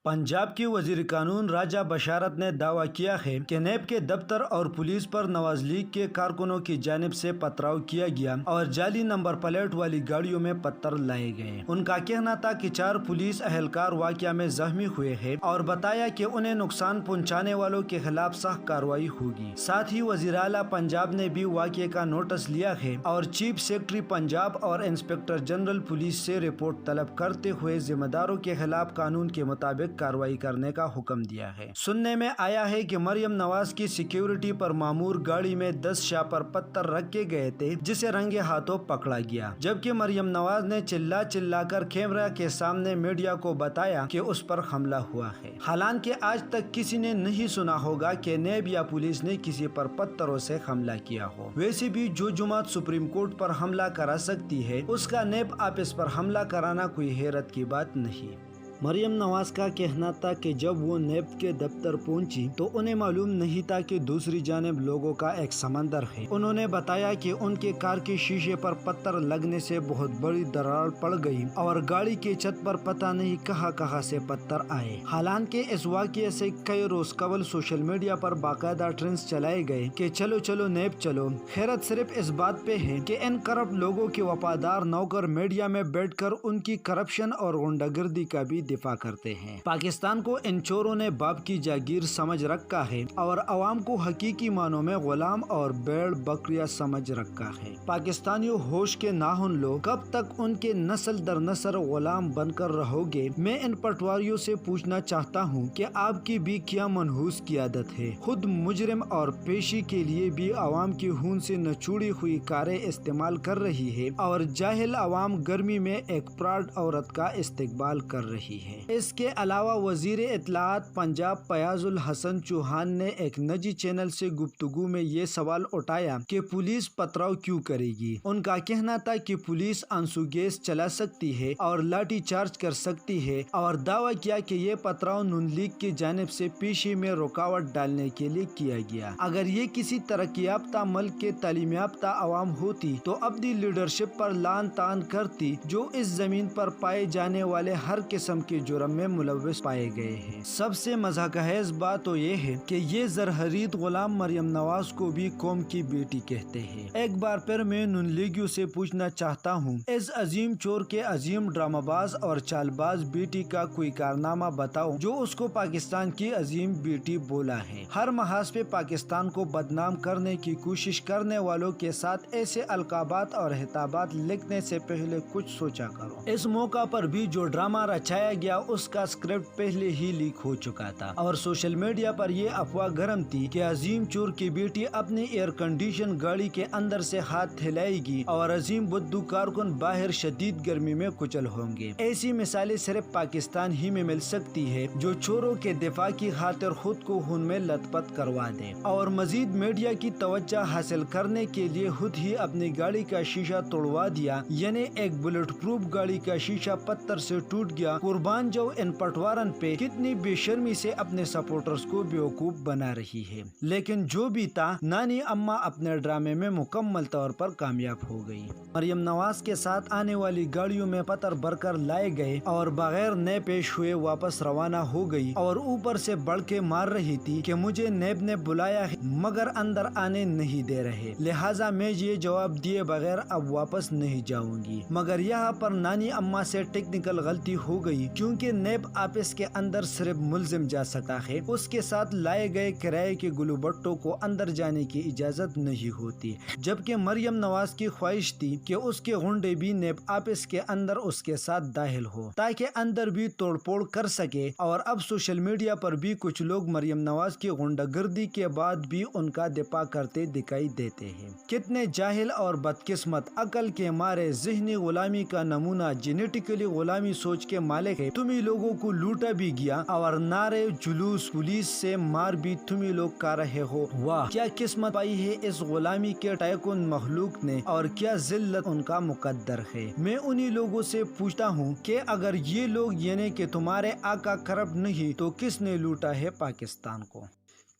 پنجاب کی وزیر قانون راجہ بشارت نے دعویٰ کیا ہے کہ نیب کے دفتر اور پولیس پر نواز لیگ کے کارکنوں کی جانب سے پتھراؤ کیا گیا اور جعلی نمبر پلیٹ والی گاڑیوں میں پتھر لائے گئے۔ ان کا کہنا تھا کہ 4 پولیس اہلکار واقعہ میں زخمی ہوئے ہیں اور بتایا کہ انہیں نقصان پہنچانے والوں کے خلاف سخت کارروائی ہوگی۔ ساتھ ہی وزیر اعلیٰ پنجاب نے بھی واقعے کا نوٹس لیا ہے اور چیف سیکرٹری پنجاب اور انسپکٹر جنرل پولیس سے رپورٹ طلب کرتے ہوئے ذمہ داروں کے خلاف قانون کے مطابق کارروائی کرنے کا حکم دیا ہے۔ سننے میں آیا ہے کہ مریم نواز کی سیکیورٹی پر معمور گاڑی میں 10 شاہ پر پتھر رکھے گئے تھے جسے رنگے ہاتھوں پکڑا گیا، جبکہ مریم نواز نے چلا کر کیمرہ کے سامنے میڈیا کو بتایا کہ اس پر حملہ ہوا ہے۔ حالانکہ آج تک کسی نے نہیں سنا ہوگا کہ نیب یا پولیس نے کسی پر پتھروں سے حملہ کیا ہو۔ ویسے بھی جو جماعت سپریم کورٹ پر حملہ کرا سکتی ہے اس کا نیب آفس پر حملہ کرانا کوئی حیرت کی بات نہیں۔ مریم نواز کا کہنا تھا کہ جب وہ نیب کے دفتر پہنچی تو انہیں معلوم نہیں تھا کہ دوسری جانب لوگوں کا ایک سمندر ہے۔ انہوں نے بتایا کہ ان کے کار کے شیشے پر پتھر لگنے سے بہت بڑی دراڑ پڑ گئی اور گاڑی کی چھت پر پتہ نہیں کہاں سے پتھر آئے۔ حالانکہ اس واقعے سے کئی روز قبل سوشل میڈیا پر باقاعدہ ٹرینڈز چلائے گئے کہ چلو نیب چلو۔ حیرت صرف اس بات پہ ہے کہ ان کرپٹ لوگوں کے وفادار نوکر میڈیا میں بیٹھ کر ان کی کرپشن اور غنڈہ گردی کا بھی دفاع کرتے ہیں۔ پاکستان کو ان چوروں نے باپ کی جاگیر سمجھ رکھا ہے اور عوام کو حقیقی معنوں میں غلام اور بھیڑ بکریاں سمجھ رکھا ہے۔ پاکستانیوں ہوش کے ناخن لو، کب تک ان کے نسل در نسل غلام بن کر رہو گے؟ میں ان پٹواریوں سے پوچھنا چاہتا ہوں کہ آپ کی بھی کیا منحوس قیادت ہے؟ خود مجرم اور پیشی کے لیے بھی عوام کی خون سے نچوڑی ہوئی کاریں استعمال کر رہی ہے اور جاہل عوام گرمی میں ایک پراؤڈ عورت کا استقبال کر رہی ہے۔ اس کے علاوہ وزیر اطلاعات پنجاب فیاض الحسن چوہان نے ایک نجی چینل سے گفتگو میں یہ سوال اٹھایا کہ پولیس پتھراؤ کیوں کرے گی۔ ان کا کہنا تھا کہ پولیس آنسو گیس چلا سکتی ہے اور لاٹھی چارج کر سکتی ہے اور دعویٰ کیا کہ یہ پتھراؤ نون لیگ کی جانب سے پیشی میں رکاوٹ ڈالنے کے لیے کیا گیا۔ اگر یہ کسی ترقی یافتہ ملک کے تعلیم یافتہ عوام ہوتی تو اپنی لیڈرشپ پر لعن طعن کرتی جو اس زمین پر پائے جانے والے ہر قسم کے جرم میں ملوث پائے گئے ہیں۔ سب سے مضحکہ خیز بات تو یہ ہے کہ یہ زرخرید غلام مریم نواز کو بھی قوم کی بیٹی کہتے ہیں۔ ایک بار پھر میں نون لیگیوں سے پوچھنا چاہتا ہوں، اس عظیم چور کے عظیم ڈرامہ باز اور چال باز بیٹی کا کوئی کارنامہ بتاؤ جو اس کو پاکستان کی عظیم بیٹی بولا ہے۔ ہر محاذ پہ پاکستان کو بدنام کرنے کی کوشش کرنے والوں کے ساتھ ایسے القابات اور خطابات لکھنے سے پہلے کچھ سوچا کرو۔ اس موقع پر بھی جو ڈرامہ رچایا گیا اس کا اسکرپٹ پہلے ہی لیک ہو چکا تھا اور سوشل میڈیا پر یہ افواہ گرم تھی کہ عظیم چور کی بیٹی اپنی ایئر کنڈیشن گاڑی کے اندر سے ہاتھ ہلائے گی اور عظیم بدھو کارکن باہر شدید گرمی میں کچل ہوں گے۔ ایسی مثالیں صرف پاکستان ہی میں مل سکتی ہے جو چوروں کے دفاع کی خاطر خود کو خون میں لت پت کروا دے اور مزید میڈیا کی توجہ حاصل کرنے کے لیے خود ہی اپنی گاڑی کا شیشہ توڑوا دیا، یعنی ایک بلٹ پروف گاڑی کا شیشہ پتھر سے ٹوٹ گیا۔ قربان جو ان پٹوارن پہ کتنی بے شرمی سے اپنے سپورٹرز کو بیوقوف بنا رہی ہے۔ لیکن جو بھی تھا، نانی اماں اپنے ڈرامے میں مکمل طور پر کامیاب ہو گئی۔ مریم نواز کے ساتھ آنے والی گاڑیوں میں پتھر بھر کر لائے گئے اور بغیر نئے پیش ہوئے واپس روانہ ہو گئی اور اوپر سے بڑھ کے مار رہی تھی کہ مجھے نیب نے بلایا ہے مگر اندر آنے نہیں دے رہے، لہٰذا میں یہ جواب دیے بغیر اب واپس نہیں جاؤں گی۔ مگر یہاں پر نانی اماں سے ٹیکنیکل غلطی ہو گئی کیونکہ نیب آفس کے اندر صرف ملزم جا سکتا ہے، اس کے ساتھ لائے گئے کرائے کے گلو بٹوں کو اندر جانے کی اجازت نہیں ہوتی، جبکہ مریم نواز کی خواہش تھی کہ اس کے غنڈے بھی نیب آفس کے اندر اس کے ساتھ داخل ہو تاکہ اندر بھی توڑ پھوڑ کر سکے۔ اور اب سوشل میڈیا پر بھی کچھ لوگ مریم نواز کی غنڈہ گردی کے بعد بھی ان کا دفاع کرتے دکھائی دیتے ہیں۔ کتنے جاہل اور بدقسمت، عقل کے مارے، ذہنی غلامی کا نمونہ، جینیٹیکلی غلامی سوچ کے مالک ہے۔ تمہیں لوگوں کو لوٹا بھی گیا اور نعرے جلوس پولیس سے مار بھی تمہیں لوگ کر رہے ہو۔ واہ کیا قسمت پائی ہے اس غلامی کے ٹائکون مخلوق نے اور کیا ذلت ان کا مقدر ہے۔ میں انہی لوگوں سے پوچھتا ہوں کہ اگر یہ لوگ یعنی کہ تمہارے آقا کرپٹ نہیں تو کس نے لوٹا ہے پاکستان کو؟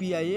PIA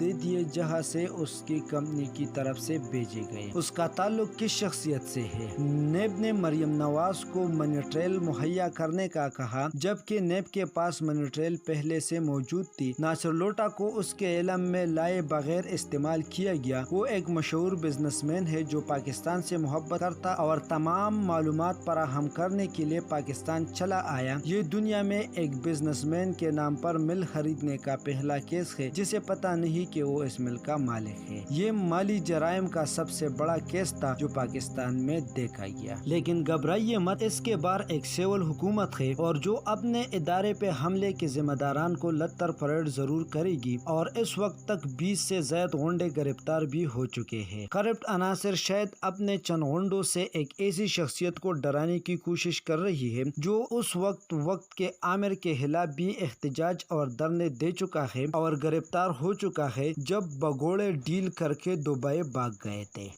دے دیے جہاں سے اس کی کمپنی کی طرف سے بھیجے گئے۔ اس کا تعلق کس شخصیت سے ہے؟ نیب نے مریم نواز کو منی ٹریل مہیا کرنے کا کہا، جبکہ نیب کے پاس منی ٹریل پہلے سے موجود تھی۔ ناصر لوٹا کو اس کے علم میں لائے بغیر استعمال کیا گیا۔ وہ ایک مشہور بزنس مین ہے جو پاکستان سے محبت کرتا اور تمام معلومات فراہم کرنے کے لیے پاکستان چلا آیا۔ یہ دنیا میں ایک بزنس مین کے نام پر مل خریدنے کا پہلا کیس ہے جسے پتہ نہیں کہ وہ اس مل کا مالک ہے۔ یہ مالی جرائم کا سب سے بڑا کیس تھا جو پاکستان میں دیکھا گیا۔ لیکن گھبرائیے مت، اس کے بعد ایک سول حکومت ہے اور جو اپنے ادارے پہ حملے کے ذمہ داران کو لتر پریڈ ضرور کرے گی، اور اس وقت تک 20 سے زائد غنڈے گرفتار بھی ہو چکے ہیں۔ کرپٹ عناصر شاید اپنے چند غنڈوں سے ایک ایسی شخصیت کو ڈرانے کی کوشش کر رہی ہے جو اس وقت کے عامر کے خلاف بھی احتجاج اور دھرنے دے چکا ہے اور گرفتار ہو چکا ہے جب بگوڑے ڈیل کر کے دبئی بھاگ گئے تھے۔